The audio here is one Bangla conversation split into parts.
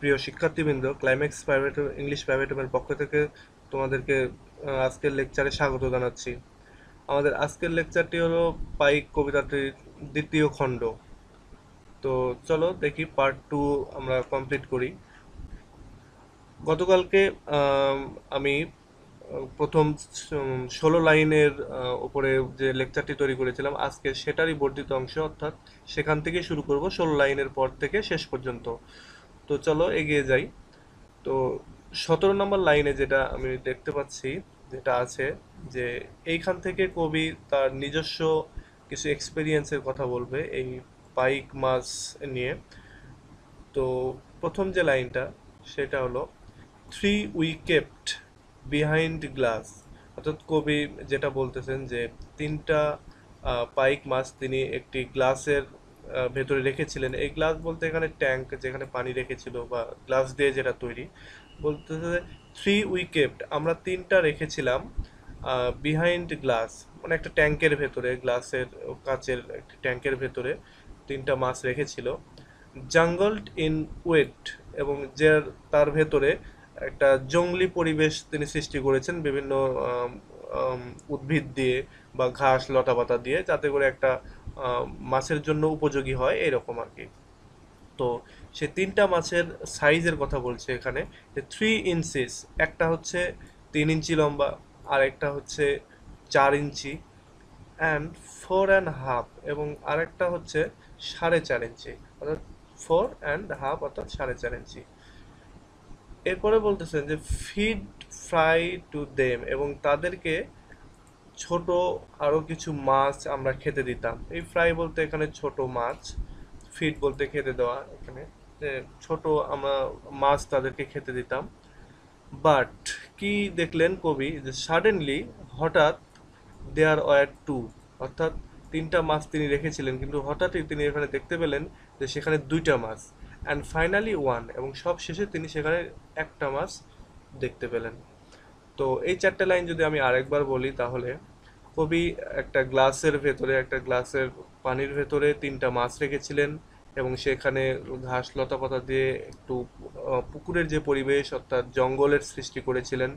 প্রিয় শিক্ষার্থীবৃন্দ, ক্লাইম্যাক্স প্রাইভেট ইংলিশ প্রাইভেট হোমের পক্ষ থেকে তোমাদেরকে আজকের লেকচারে স্বাগত জানাচ্ছি। আমাদের আজকের লেকচারটি হলো পাইক কবিতাটির দ্বিতীয় খণ্ড। তো চলো দেখি পার্ট 2 আমরা কমপ্লিট করি। গতকালকে আমি প্রথম 16 লাইনের উপরে যে লেকচারটি তৈরি করেছিলাম, আজকে সেটারই বর্ধিত অংশ, অর্থাৎ সেখান থেকে শুরু করব 16 লাইনের পর থেকে শেষ পর্যন্ত। তো চলো এগিয়ে যাই। তো 17 নম্বর লাইনে যেটা আমি দেখতে পাচ্ছি, যেটা আছে যে এইখান থেকে কবি তার নিজস্ব কিছু এক্সপেরিয়েন্সের কথা বলবে এই পাইক মাছ নিয়ে। তো প্রথম যে লাইনটা সেটা হলো three we kept behind glass, অর্থাৎ কবি যেটা বলতেছেন যে তিনটা পাইক মাছ তিনি একটি গ্লাসের ভেতরে রেখেছিলেন। এই গ্লাস বলতে এখানে ট্যাঙ্ক যেখানে পানি রেখেছিল বা গ্লাস দিয়ে যেটা তৈরি, বলতেছে থ্রি উই কেপ্ট, আমরা তিনটা রেখেছিলাম বিহাইন্ড গ্লাস, মানে একটা ট্যাঙ্কের ভেতরে, গ্লাসের কাচের একটি ট্যাঙ্কের ভেতরে তিনটা মাছ রেখেছিল। জাঙ্গলড ইন ওয়েট, এবং যে তার ভেতরে একটা জংলি পরিবেশ তিনি সৃষ্টি করেছেন বিভিন্ন আম, আম, উদ্ভিদ দিয়ে বা ঘাস লতাপাতা দিয়ে, যাতে করে একটা মাছের জন্য উপযোগী হয় এরকম আর কি। তো সে তিনটা মাছের সাইজের কথা বলছে এখানে, যে 3 ইঞ্চিস, একটা হচ্ছে 3 ইঞ্চি লম্বা, আর একটা হচ্ছে 4 ইঞ্চি, অ্যান্ড 4.5, এবং আরেকটা হচ্ছে 4.5 ইঞ্চি, অর্থাৎ 4.5 অর্থাৎ 4.5 ইঞ্চি। এরপরে বলতেছেন যে ফিড ফ্রাই টু দেম, এবং তাদেরকে ছোট আরো কিছু মাছ আমরা খেতে দিতাম। এই ফ্রাই বলতে এখানে ছোট মাছ, ফিড বলতে খেতে দেওয়া, এখানে যে ছোট আমরা মাছ তাদেরকে খেতে দিতাম। বাট কি দেখলেন কবি, যে সাডেনলি, হঠাৎ, দেয়ার ওয়ার টু, অর্থাৎ তিনটা মাছ তিনি রেখেছিলেন কিন্তু হঠাৎই তিনি এখানে দেখতে পেলেন যে সেখানে দুইটা মাছ, অ্যান্ড ফাইনালি ওয়ান, এবং সব শেষে তিনি সেখানে একটা মাছ দেখতে পেলেন। তো এই চারটে লাইন যদি আমি আরেকবার বলি, তাহলে কবি একটা গ্লাসের ভেতরে, একটা গ্লাসের পানির ভেতরে তিনটা মাছ রেখেছিলেন, এবং সেখানে ঘাস লতাপাতা দিয়ে একটু পুকুরের যে পরিবেশ অর্থাৎ জঙ্গলের সৃষ্টি করেছিলেন।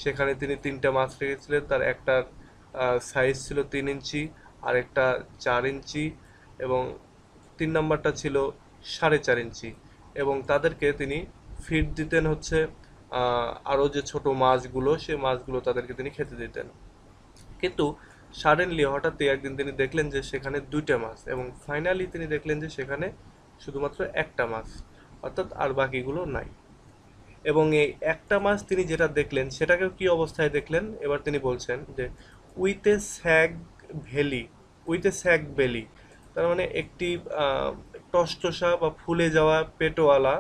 সেখানে তিনি তিনটা মাছ রেখেছিলেন, তার একটার সাইজ ছিল 3 ইঞ্চি, আরেকটা 4 ইঞ্চি, এবং 3 নম্বরটা ছিল 4.5 ইঞ্চি, এবং তাদেরকে তিনি ফিড দিতেন হচ্ছে আরও যে ছোট মাছগুলো, সে মাছগুলো তাদেরকে তিনি খেতে দিতেন। কিন্তু সাডেনলি, হঠাৎই একদিন তিনি দেখলেন যে সেখানে দুইটা মাছ, এবং ফাইনালি তিনি দেখলেন যে সেখানে শুধুমাত্র একটা মাছ, অর্থাৎ আর বাকিগুলো নাই। এবং এই একটা মাছ তিনি যেটা দেখলেন সেটাকেও কি অবস্থায় দেখলেন, এবার তিনি বলছেন যে উইথ এ স্যাগ ভেলি, উইথ এ স্যাগ বেলি, তার মানে একটি টসটসা বা ফুলে যাওয়া পেটওয়ালা,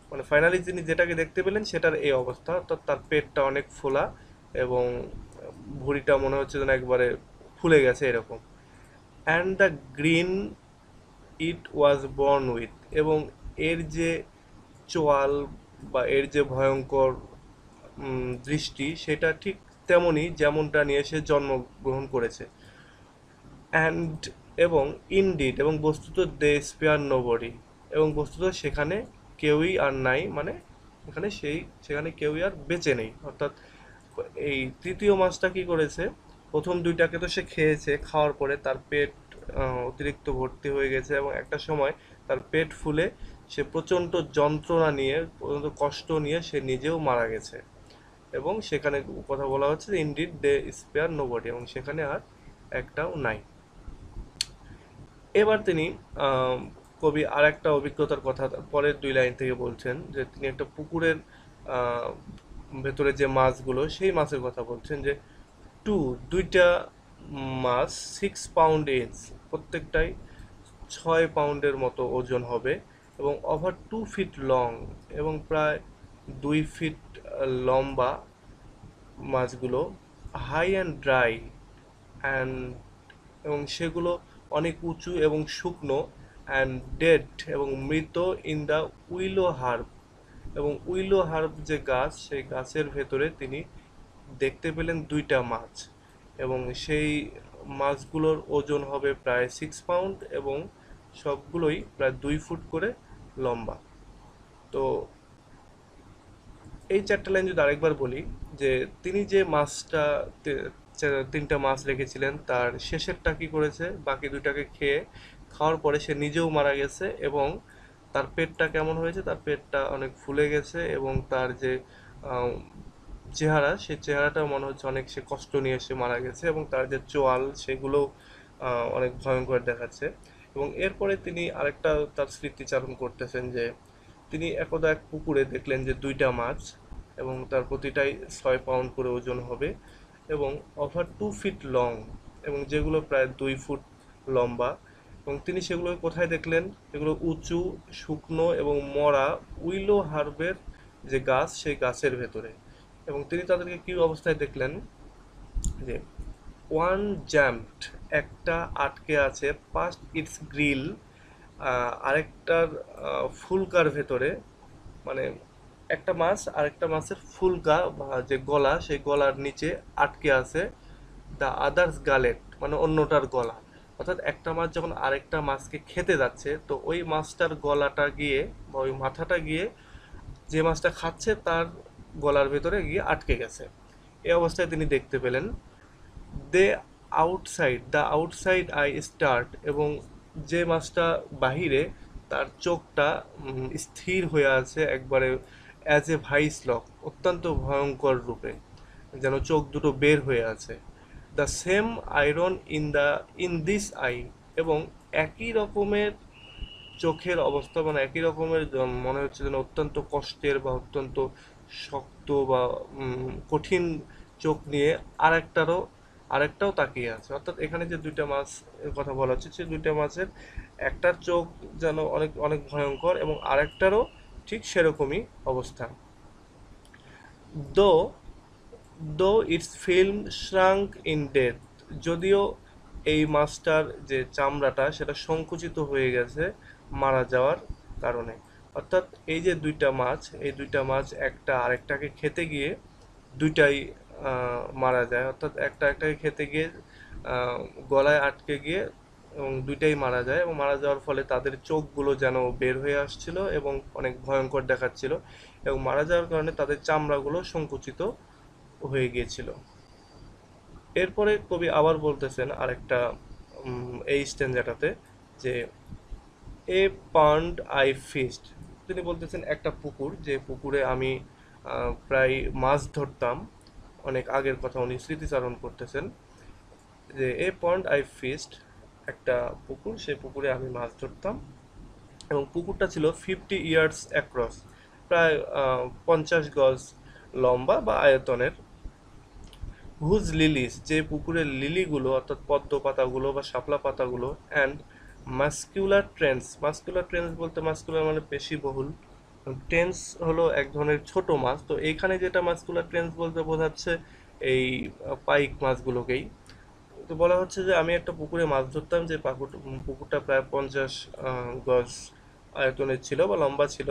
মানে ফাইনালি তিনি যেটাকে দেখতে পেলেন সেটার এই অবস্থা, অর্থাৎ তার পেটটা অনেক ফোলা, এবং ভুঁড়িটা মনে হচ্ছে যেন একবারে ফুলে গেছে এরকম। And the green it was born with, এবং এর যে চোয়াল বা এর যে ভয়ঙ্কর দৃষ্টি, সেটা ঠিক তেমনই যেমনটা নিয়ে সে জন্মগ্রহণ করেছে। অ্যান্ড, এবং ইনডিড, এবং বস্তুত দে স্পেয়ার নো বডি, এবং বস্তুত সেখানে কেউই আর নাই, মানে সেখানে কেউই আর বেঁচে নেই। অর্থাৎ এই তৃতীয় মাছটা কি করেছে, প্রথম দুইটাকে তো সে খেয়েছে, খাওয়ার পরে তার পেট অতিরিক্ত ভর্তি হয়ে গেছে, এবং একটা সময় তার পেট ফুলে সে প্রচণ্ড যন্ত্রণা নিয়ে, প্রচণ্ড কষ্ট নিয়ে সে নিজেও মারা গেছে। এবং সেখানে কথা বলা হচ্ছে ইনডিড দে স্পেয়ার নো বডি, এবং সেখানে আর একটাও নাই। এবার তিনি আম, কবি আর একটা অভিজ্ঞতার কথা তার পরের 2 লাইন থেকে বলছেন, যে তিনি একটা পুকুরের আহ, ভেতরে যে মাছগুলো, সেই মাছের কথা বলছেন, যে টু, দুইটা মাছ, 6 পাউন্ড ইঞ্চ, প্রত্যেকটাই 6 পাউন্ডের মতো ওজন হবে, এবং ওভার 2 ফিট লং, এবং প্রায় 2 ফিট লম্বা মাছগুলো, হাই অ্যান্ড ড্রাই, অ্যান্ড, এবং সেগুলো অনেক উঁচু এবং শুকনো, অ্যান্ড ডেড, এবং মৃত, ইন দ্য উইলো হার্ব, এবং উইলো হার্ব যে গাছ, সেই গাছের ভেতরে তিনি দেখতে পেলেন দুইটা মাছ, এবং সেই মাছগুলোর ওজন হবে প্রায় 6 পাউন্ড, এবং সবগুলোই প্রায় 2 ফুট করে লম্বা। তো এই চারটা লাইন যদি আরেকবার বলি, যে তিনি যে মাছটা তিনটা মাছ রেখেছিলেন তার শেষেরটা কি করেছে, বাকি দুইটাকে খাওয়ার পরে সে নিজেও মারা গেছে, এবং তার পেটটা কেমন হয়েছে, তার পেটটা অনেক ফুলে গেছে, এবং তার যে আহ, চেহারা, সেই চেহারাটা মনে হচ্ছে অনেক সে কষ্ট নিয়ে সে মারা গেছে, এবং তার যে চোয়াল সেগুলো অনেক ভয়ঙ্কর দেখাচ্ছে। এবং এরপরে তিনি আরেকটা তার স্মৃতিচারণ করতেছেন যে তিনি একদা এক পুকুরে দেখলেন যে দুইটা মাছ, এবং তার প্রতিটাই 6 পাউন্ড করে ওজন হবে, এবং ওভার 2 ফিট লং, এবং যেগুলো প্রায় 2 ফুট লম্বা। এবং তিনি সেগুলো কোথায় দেখলেন, এগুলো উঁচু, শুকনো এবং মরা উইলো হার্বের যে গাছ, সেই গাছের ভেতরে। এবং তিনি তাদেরকে কি অবস্থায় দেখলেন, যে ওয়ান জ্যাম্পড, একটা আটকে আছে, পাস্ট ইটস গ্রিল, আরেকটার ফুলকার ভেতরে, মানে একটা মাছ আরেকটা মাছের ফুলকা বা যে গলা, সেই গলার নিচে আটকে আছে, দ্য আদার্স গালেট, মানে অন্যটার গলা। অর্থাৎ একটা মাছ যখন আরেকটা মাছকে খেতে যাচ্ছে, তো ওই মাছটার গলাটা গিয়ে বা ওই মাথাটা গিয়ে যে মাছটা খাচ্ছে তার গলার ভেতরে গিয়ে আটকে গেছে। এই অবস্থায় তিনি দেখতে পেলেন দ্য আউটসাইড আই স্টার্ট, এবং যে মাছটা বাহিরে, তার চোখটা স্থির হয়ে আছে একবারে, অ্যাজ এ ভাইস লক, অত্যন্ত ভয়ঙ্কর রূপে, যেন চোখ দুটো বের হয়ে আছে। The same iron in this I, এবং একই রকমের চোখের অবস্থা, মানে একই রকমের মনে হচ্ছে যেন অত্যন্ত কষ্টের বা অত্যন্ত শক্ত বা কঠিন চোখ নিয়ে আরেকটাও তাকিয়ে আছে। অর্থাৎ এখানে যে দুইটা মাছ এর কথা বলা হচ্ছে, সেই দুইটা মাছের একটার চোখ যেন অনেক অনেক ভয়ঙ্কর, এবং আরেকটারও ঠিক সেরকমই অবস্থা। Though though its film shrank in death, যদিও এই মাছটার যে চামড়াটা সেটা সংকুচিত হয়ে গেছে মারা যাওয়ার কারণে। অর্থাৎ এই দুইটা মাছ একটা আরেকটাকে খেতে গিয়ে দুইটাই মারা যায়। অর্থাৎ একটা একটাকে খেতে গিয়ে আহ, গলায় আটকে গিয়ে, এবং দুইটাই মারা যায়, এবং মারা যাওয়ার ফলে তাদের চোখগুলো যেন বের হয়ে আসছিল এবং অনেক ভয়ঙ্কর দেখাচ্ছিল, এবং মারা যাওয়ার কারণে তাদের চামড়াগুলো সংকুচিত হয়ে গিয়েছিল। এরপরে কবি আবার বলতেছেন আরেকটা এই স্ট্যাঞ্জাটাতে, যে এ পন্ড আই ফিস্ট, তিনি বলতেছেন একটা পুকুর, যে পুকুরে আমি প্রায় মাছ ধরতাম, অনেক আগের কথা উনি স্মৃতিচারণ করতেছেন, যে এ পন্ড আই ফিস্ট, একটা পুকুর, সেই পুকুরে আমি মাছ ধরতাম, এবং পুকুরটা ছিল 50 ইয়ার্স অ্যাক্রস, প্রায় 50 গজ লম্বা বা আয়তনের। হুজ লিলিস, যে পুকুরের লিলিগুলো অর্থাৎ পদ্ম পাতাগুলো বা শাপলা পাতাগুলো, অ্যান্ড মাস্কুলার ট্রেন্স বলতে, মাস্কুলার মানে পেশিবহুল, ট্রেন্স হলো এক ধরনের ছোট মাছ। তো এইখানে যেটা মাস্কুলার ট্রেন্স বলতে বোঝাচ্ছে এই পাইক মাছগুলোকেই। তো বলা হচ্ছে যে আমি একটা পুকুরে মাছ ধরতাম, যে পুকুরটা প্রায় 50 গজ আয়তনের ছিল বা লম্বা ছিল,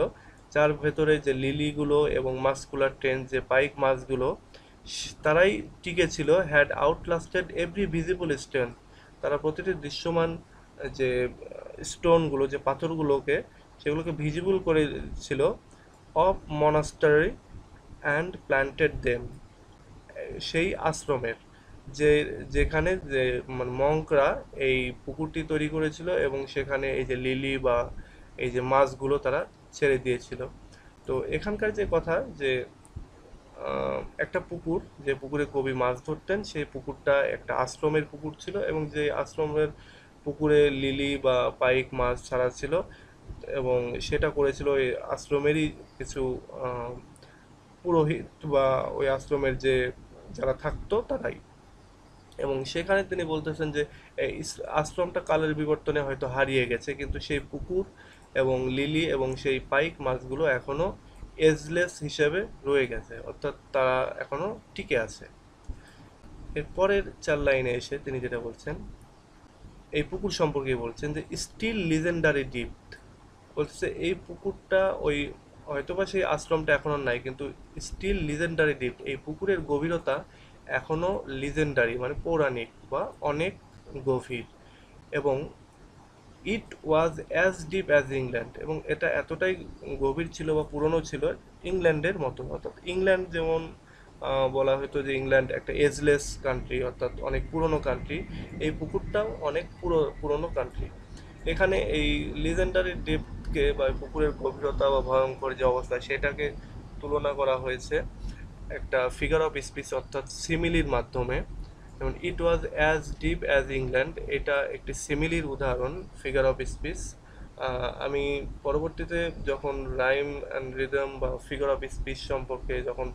যার ভেতরে যে লিলিগুলো এবং মাস্কুলার ট্রেন যে পাইক মাছগুলো, তারাই টিকে ছিল, হ্যাড আউটলাস্টেড এভরি ভিজিবল স্টোন, তারা প্রতিটি দৃশ্যমান যে স্টোনগুলো, যে পাথরগুলোকে, সেগুলোকে ভিজিবল করেছিল, of monastery and planted them, সেই আশ্রমের, যে যেখানে যে মঙ্করা এই পুকুরটি তৈরি করেছিল, এবং সেখানে এই যে লিলি বা এই যে মাছগুলো তারা ছেড়ে দিয়েছিল। তো এখানকার যে কথা, যে একটা পুকুর, যে পুকুরে কবি মাছ ধরতেন, সেই পুকুরটা একটা আশ্রমের পুকুর ছিল, এবং যে আশ্রমের পুকুরে লিলি বা পাইক মাছ ছাড়া ছিল, এবং সেটা করেছিল ওই আশ্রমেরই কিছু আহ, পুরোহিত বা ওই আশ্রমের যে যারা থাকতো তারাই। এবং সেখানে তিনি বলতেছেন যে এই আশ্রমটা কালের বিবর্তনে হয়তো হারিয়ে গেছে, কিন্তু সেই পুকুর এবং লিলি এবং সেই পাইক মাছগুলো এখনো এজলেস হিসেবে রয়ে গেছে, অর্থাৎ তারা এখনো টিকে আছে। এর পরের 4 লাইনে এসে তিনি যেটা বলছেন, এই পুকুর সম্পর্কে বলছেন যে স্টিল লিজেন্ডারি ডিপ, বলছে এই পুকুরটা ওই, হয়তোবা সেই আশ্রমটা এখনো নাই, কিন্তু স্টিল লিজেন্ডারি ডিপ, এই পুকুরের গভীরতা এখনো লিজেন্ডারি মানে পৌরাণিক বা অনেক গভীর। এবং it was as deep as England, এবং এটা এতটাই গভীর ছিল বা পুরনো ছিল ইংল্যান্ডের মতো। অর্থাৎ ইংল্যান্ড যেমন বলা হতো যে ইংল্যান্ড একটা এজলেস কান্ট্রি, অর্থাৎ অনেক পুরনো কান্ট্রি, এই পুকুরটাও অনেক পুরনো কান্ট্রি। এখানে এই লিজেন্ডারি ডেপথকে বা পুকুরের গভীরতা বা ভয়ঙ্কর যে অবস্থা সেটাকে তুলনা করা হয়েছে একটা ফিগার অফ স্পিচ অর্থাৎ সিমিলির মাধ্যমে। যেমন it was as deep as England, এটা একটি সিমিলির উদাহরণ, ফিগার অফ স্পিচ। আমি পরবর্তীতে যখন রাইম অ্যান্ড রিদম বা ফিগার অফ স্পিচ সম্পর্কে যখন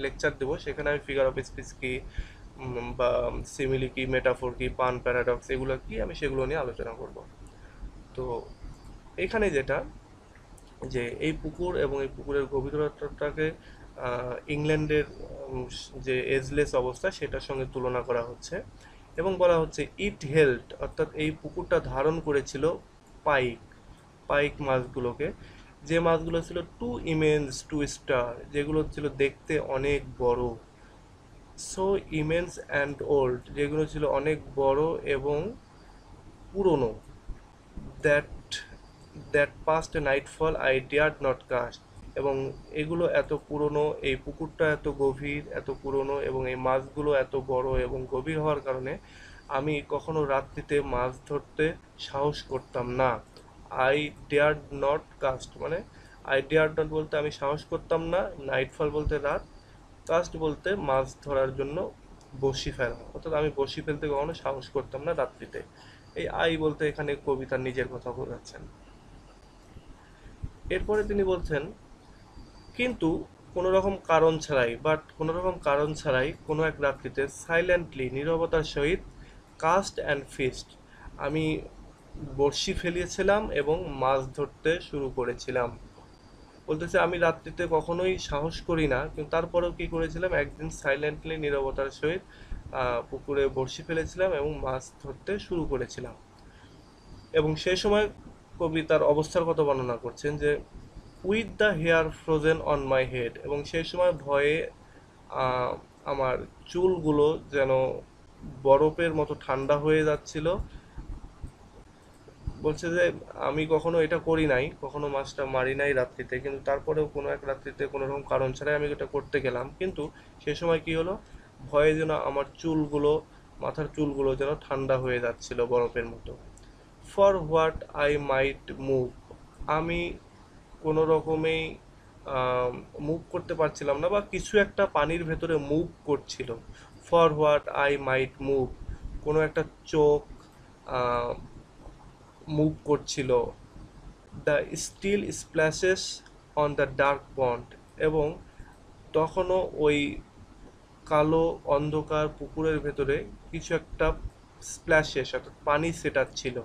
লেকচার দেবো, সেখানে আমি ফিগার অফ স্পিচ কি বা সিমিলি কি, মেটাফোর কি, পান প্যারাডক্স এগুলো কি, আমি সেগুলো নিয়ে আলোচনা করব। তো এখানে যেটা, যে এই পুকুর এবং এই পুকুরের গভীরতাটাকে ইংল্যান্ডের যে এজলেস অবস্থা সেটার সঙ্গে তুলনা করা হচ্ছে, এবং বলা হচ্ছে ইট হেল্ড, অর্থাৎ এই পুকুরটা ধারণ করেছিল পাইক, পাইক মাছগুলোকে, যে মাছগুলো ছিল টু ইমেন্স টু স্টার, যেগুলো ছিল দেখতে অনেক বড়, সো ইমেন্স অ্যান্ড ওল্ড, যেগুলো ছিল অনেক বড় এবং পুরনো, that that past nightfall I dared not cast, এবং এগুলো এত পুরনো, এই পুকুরটা এত গভীর, এত পুরনো, এবং এই মাছগুলো এত বড় এবং গভীর হওয়ার কারণে আমি কখনো রাত্রিতে মাছ ধরতে সাহস করতাম না। আই ডেয়ার্ড নট কাস্ট মানে, আই ডেয়ার্ড নট বলতে আমি সাহস করতাম না, নাইটফল বলতে রাত, কাস্ট বলতে মাছ ধরার জন্য বড়শি ফেলা, অর্থাৎ আমি বড়শি ফেলতে কখনো সাহস করতাম না রাত্রিতে। এই আই বলতে এখানে কবিতার নিজের কথা বোঝাচ্ছেন। এরপরে তিনি বলছেন, কিন্তু কোনো রকম কারণ ছাড়াই, কোনো এক রাত্রিতে সাইলেন্টলি, নীরবতার সহিত, কাস্ট অ্যান্ড ফিস্ট, আমি বড়শি ফেলিয়েছিলাম এবং মাছ ধরতে শুরু করেছিলাম। বলতেছে আমি রাত্রিতে কখনোই সাহস করি না, কিন্তু তারপরেও কি করেছিলাম, একদিন সাইলেন্টলি, নীরবতার সহিত পুকুরে বড়শি ফেলেছিলাম এবং মাছ ধরতে শুরু করেছিলাম। এবং সেই সময় কবি তার অবস্থার কথা বর্ণনা করছেন যে with the hair frozen on my head, এবং সেই সময় ভয়ে আহ, আমার চুলগুলো যেন বরফের মতো ঠান্ডা হয়ে যাচ্ছিল। বলছে যে আমি কখনো এটা করি নাই, কখনো মাছটা মারি নাই রাত্রিতে, কিন্তু তারপরেও কোনো এক রাত্রিতে কোনো রকম কারণ ছাড়াই আমি এটা করতে গেলাম, কিন্তু সে সময় কি হলো, ভয়ে যেন আমার চুলগুলো, মাথার চুলগুলো যেন ঠান্ডা হয়ে যাচ্ছিল বরফের মতো। For what I might move, আমি কোনো রকমেই মুভ করতে পারছিলাম না, বা কিছু একটা পানির ভেতরে মুভ করছিল। For what I might move, কোনো একটা চোখ মুভ করছিল। The still splashes on the dark pond, এবং তখনও ওই কালো অন্ধকার পুকুরের ভেতরে কিছু একটা স্প্ল্যাশেস অর্থাৎ পানি ছিল।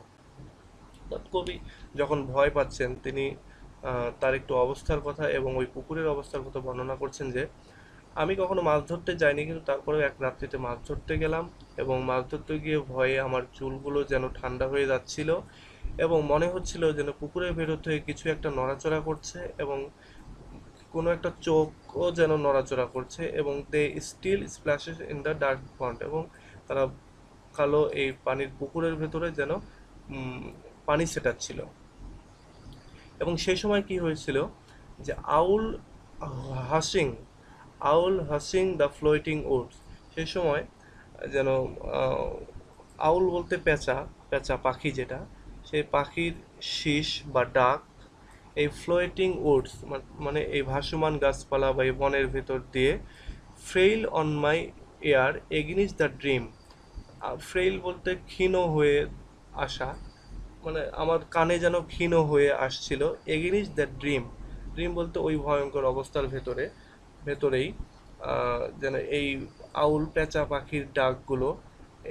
অর্থাৎ কবি যখন ভয় পাচ্ছেন, তিনি তার একটু অবস্থার কথা এবং ওই পুকুরের অবস্থার কথা বর্ণনা করছেন যে আমি কখনো মাছ ধরতে যাইনি, কিন্তু তারপরেও এক রাত্রিতে মাছ ধরতে গেলাম, এবং মাছ ধরতে গিয়ে ভয়ে আমার চুলগুলো যেন ঠান্ডা হয়ে যাচ্ছিল, এবং মনে হচ্ছিল যেন পুকুরের ভেতর থেকে কিছু একটা নড়াচড়া করছে, এবং কোনো একটা চোখও যেন নড়াচড়া করছে, এবং দে still স্প্ল্যাশেস in the dark pond, এবং তারা কালো এই পানির পুকুরের ভেতরে যেন পানি ছেটাচ্ছিল। এবং সেই সময় কি হয়েছিল, যে হাসিং আউল হাসিং দ্য ফ্লোটিং উডস, সেই সময় যেন আহ, আউল বলতে পেঁচা, পেঁচা পাখি যেটা, সেই পাখির শীষ বা ডাক এই ফ্লোটিং উডস মানে এই ভাসমান গাছপালা বা এই বনের ভেতর দিয়ে, frail on my air against the dream, frail বলতে ক্ষীণ হয়ে আসা, মানে আমার কানে যেন ক্ষীণ হয়ে আসছিল, এগেনিস্ট দ্য ড্রিম, ড্রিম বলতে ওই ভয়ঙ্কর অবস্থার ভেতরেই যেন এই আউল পেঁচা পাখির ডাকগুলো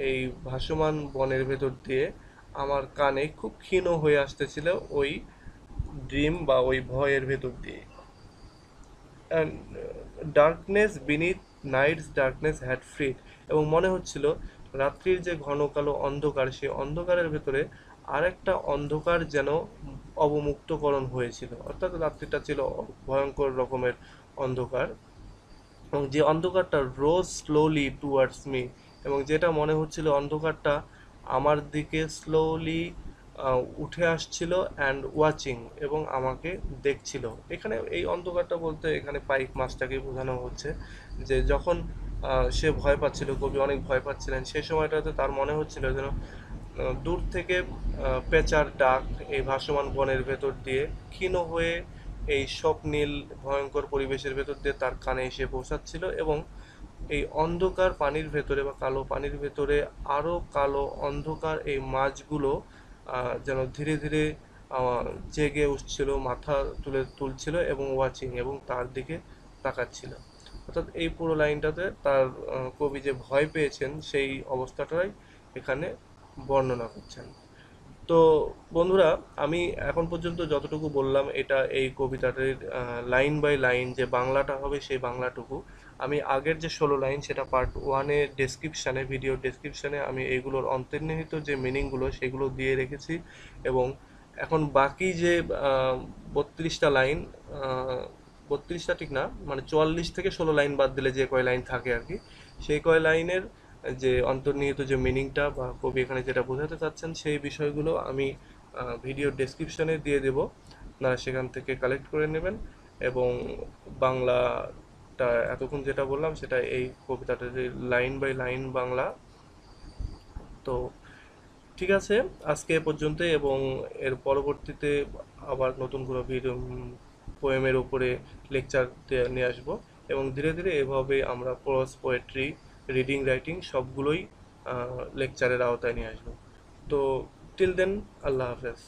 এই ভাসমান বনের ভেতর দিয়ে আমার কানে খুব ক্ষীণ হয়ে আসতেছিল, ওই ড্রিম বা ওই ভয়ের ভেতর দিয়ে। Darkness beneath night's darkness had freed, এবং মনে হচ্ছিল রাত্রির যে ঘন কালো অন্ধকার, সেই অন্ধকারের ভেতরে আরেকটা অন্ধকার যেন অবমুক্তকরণ হয়েছিল, অর্থাৎ রাত্রিটা ছিল ভয়ঙ্কর রকমের অন্ধকার, এবং যে অন্ধকারটা রোজ স্লোলি টুয়ার্ডস মি, এবং যেটা মনে হচ্ছিল অন্ধকারটা আমার দিকে স্লোলি উঠে আসছিল অ্যান্ড ওয়াচিং, এবং আমাকে দেখছিল। এখানে এই অন্ধকারটা বলতে এখানে পাইক মাছটাকে বোঝানো হচ্ছে, যে যখন সে ভয় পাচ্ছিল, কবি অনেক ভয় পাচ্ছিলেন, সেই সময়টাতে তার মনে হচ্ছিল যেন দূর থেকে পেঁচার ডাক এই ভাসমান বনের ভেতর দিয়ে ক্ষীণ হয়ে এই স্বপ্নীল ভয়ঙ্কর পরিবেশের ভেতর দিয়ে তার কানে এসে পৌঁছাচ্ছিল, এবং এই অন্ধকার পানির ভেতরে বা কালো পানির ভেতরে আরো কালো অন্ধকার এই মাছগুলো যেন ধীরে ধীরে জেগে উঠছিল, মাথা তুলছিল এবং ওয়াচিং, এবং তার দিকে তাকাচ্ছিল। অর্থাৎ এই পুরো লাইনটাতে তার কবি যে ভয় পেয়েছেন সেই অবস্থাটাই এখানে বর্ণনা করছেন। তো বন্ধুরা, আমি এখন পর্যন্ত যতটুকু বললাম এটা এই কবিতাটির লাইন বাই লাইন যে বাংলাটা হবে সেই বাংলাটুকু। আমি আগের যে 16 লাইন সেটা পার্ট ওয়ানে ডেসক্রিপশানে, ভিডিও ডেসক্রিপশানে আমি এইগুলোর অন্তর্নিহিত যে মিনিংগুলো সেগুলো দিয়ে রেখেছি। এবং এখন বাকি যে 32টা লাইন, 32টা ঠিক না, মানে 44 থেকে 16 লাইন বাদ দিলে যে কয় লাইন থাকে আর কি, সেই কয় লাইনের যে অন্তর্নিহিত যে মিনিংটা বা কবি এখানে যেটা বোঝাতে চাচ্ছেন সেই বিষয়গুলো আমি ভিডিও ডেসক্রিপশনে দিয়ে দেব, আপনারা সেখান থেকে কালেক্ট করে নেবেন। এবং বাংলাটা এতক্ষণ যেটা বললাম সেটা এই কবিতাটা যে লাইন বাই লাইন বাংলা। তো ঠিক আছে, আজকে এ পর্যন্তই, এবং এর পরবর্তীতে আবার নতুন কোনো ভিডিও পোয়েমের উপরে লেকচার নিয়ে আসবো, এবং ধীরে ধীরে এভাবে আমরা প্রোজ, পোয়েট্রি, রিডিং, রাইটিং সবগুলোই লেকচারের আওতায় নিয়ে আসবো। তো টিল দেন, আল্লাহ হাফেজ।